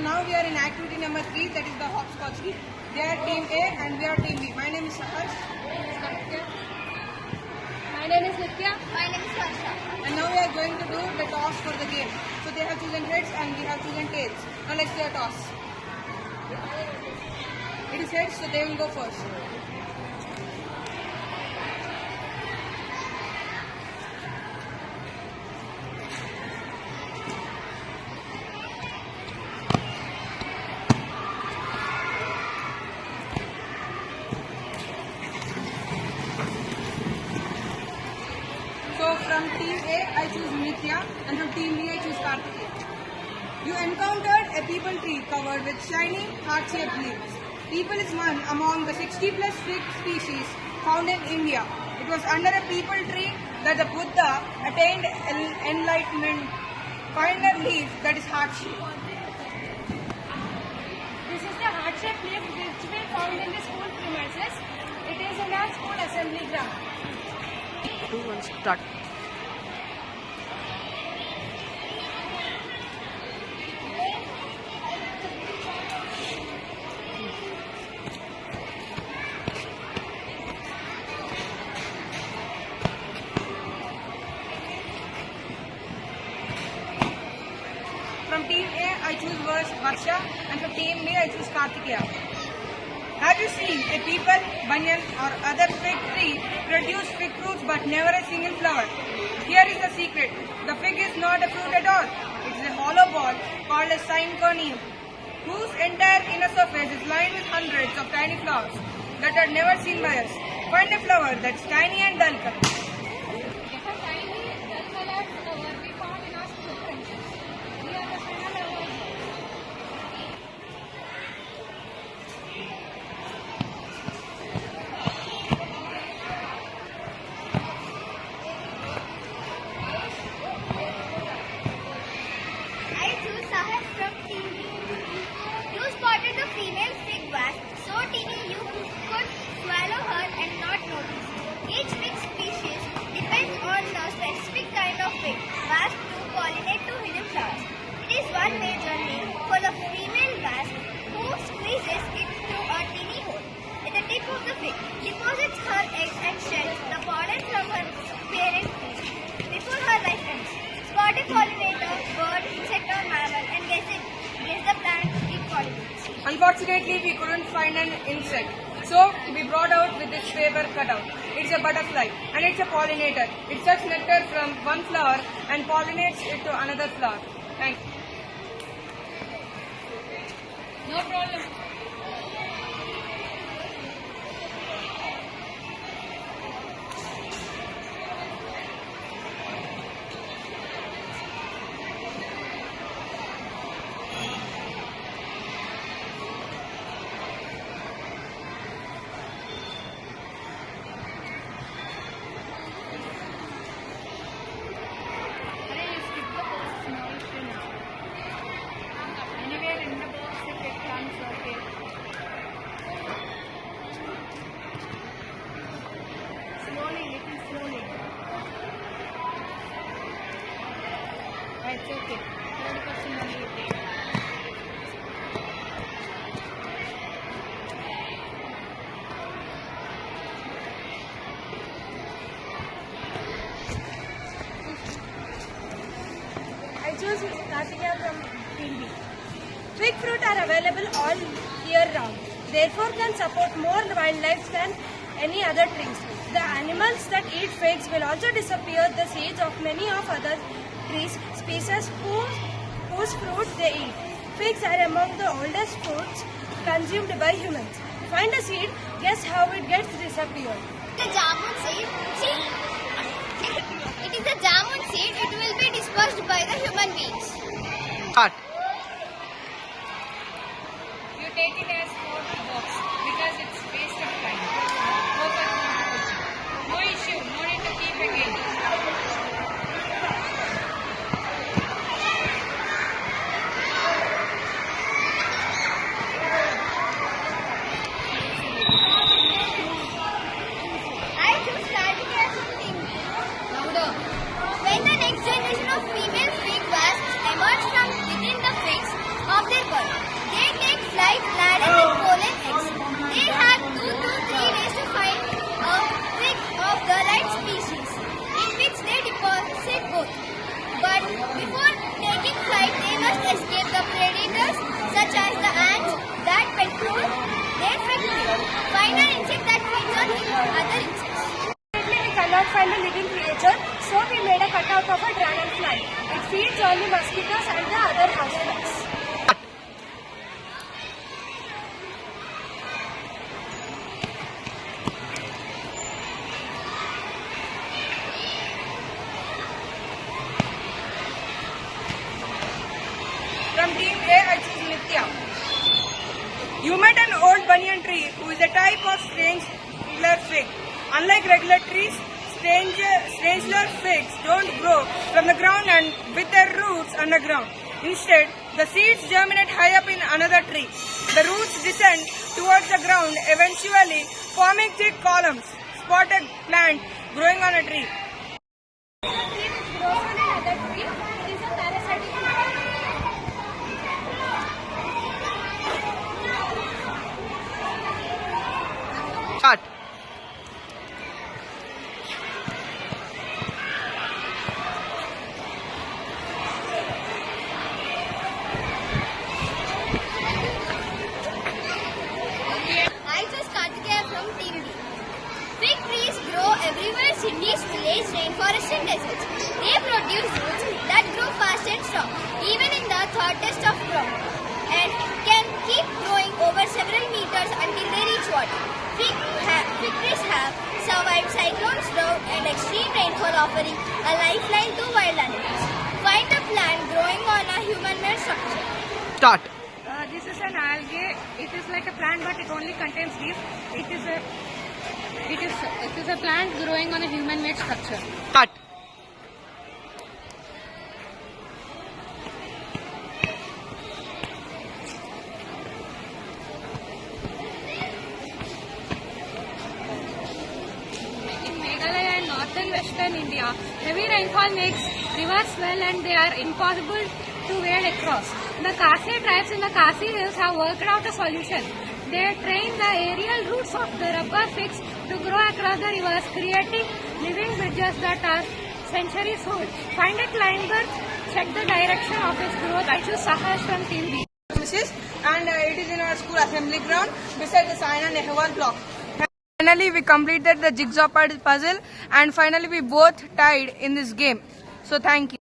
now we are in activity number 3, that is the Hopscotch game. They are team A and we are team B. My name is Saharsh. My name is Nitya. My name is Harsha. And now we are going to do the toss for the game. So they have chosen heads and we have chosen tails. Now let's do a toss. It is heads, so they will go first. So from team A, I choose Nitya, and from team B, I choose Karthikeya. You encountered a people tree covered with shiny, heart-shaped leaves. People is one among the 60 plus fig species found in India. It was under a people tree that the Buddha attained enlightenment. Find a leaf that is heart-shaped. This is the heart-shaped leaf which we found in the school premises. It is in our school assembly ground. 2, 1, start. From team A, I choose Varsha, and from team B, I choose Karthikeya. Have you seen a peepal, banyan or other fig tree produce fig fruits but never a single flower? Here is the secret. The fig is not a fruit at all. It is a hollow ball called a synconium, whose entire inner surface is lined with hundreds of tiny flowers that are never seen by us. Find a flower that's tiny and dull color. Yes, a tiny, dull-colored flower we found in our school premises. We are the final award. I choose Saharsh from team B. You spotted the female fig wasp so teeny you could swallow her and not notice. Each fig species depends on a specific kind of fig wasp to pollinate to hidden flowers. It is one way journey for the female wasp who squeezes it through a teeny hole at the tip of the fig, deposits her eggs and shells the pollen from her parent tree before her life ends. Spot a pollinator, bird, insect or mammal and guess the plant it pollinates. Unfortunately, we couldn't find an insect. So, we brought out with its paper cutout. It's a butterfly and it's a pollinator. It sucks nectar from one flower and pollinates it to another flower. Thank you. No problem. Array, you skip the first small print. Anywhere in the box if it comes, okay. Slowly, little slowly. It's okay. 30% only you take. I choose Karthikeya from team B. Fig fruit are available all year round. Therefore, can support more wildlife than any other trees. The animals that eat figs will also disappear the seeds of many of other trees species whose fruit they eat. Figs are among the oldest fruits consumed by humans. Find a seed, guess how it gets disappeared. The jamun seed. It is the jamun seed. It will be dispersed by the human beings. Start. You take it as for the box because it's waste of time. Go for food. No issue. No need to keep again. I choose Karthikeya from team B. Louder. When the next generation of female fig wasps emerge from within the figs of their birth, escape the predators such as the ants that patrol their fig tree. Find an insect that feeds on other insects. Unfortunately, we cannot find a living creature, so we made a cutout of a dragonfly. It feeds only mosquitoes and the other houseflies. From team A, I choose Nitya. You met an old banyan tree who is a type of strangler fig. Unlike regular trees, strangler figs don't grow from the ground and with their roots underground. Instead, the seeds germinate high up in another tree. The roots descend towards the ground, eventually forming thick columns. Spotted plant growing on a tree. A tree which grows on another tree, it is a parasitic plant. Start. I chose Kartikeya from Team B. Fig trees grow everywhere: cities, villages, rainforests and deserts. They produce roots that grow fast and strong, even in the thickest of ground, and can keep growing over several meters until they reach water. Fig trees have survived cyclones, drought and extreme rainfall, offering a lifeline to wild animals. Find a plant growing on a human-made structure. Start. This is an algae. It is like a plant, but it only contains leaves. It is a plant growing on a human-made structure. Start. In Meghalaya and northern western India, heavy rainfall makes rivers swell and they are impossible to wade across. The Khasi tribes in the Khasi hills have worked out a solution. They train the aerial roots of the rubber figs to grow across the rivers, creating living bridges that are centuries old. Find a climber, check the direction of its growth. I choose Sahash from Team B. And it is in our school assembly ground beside the Saina Nehwal block. Finally, we completed the jigsaw puzzle and finally we both tied in this game. So thank you.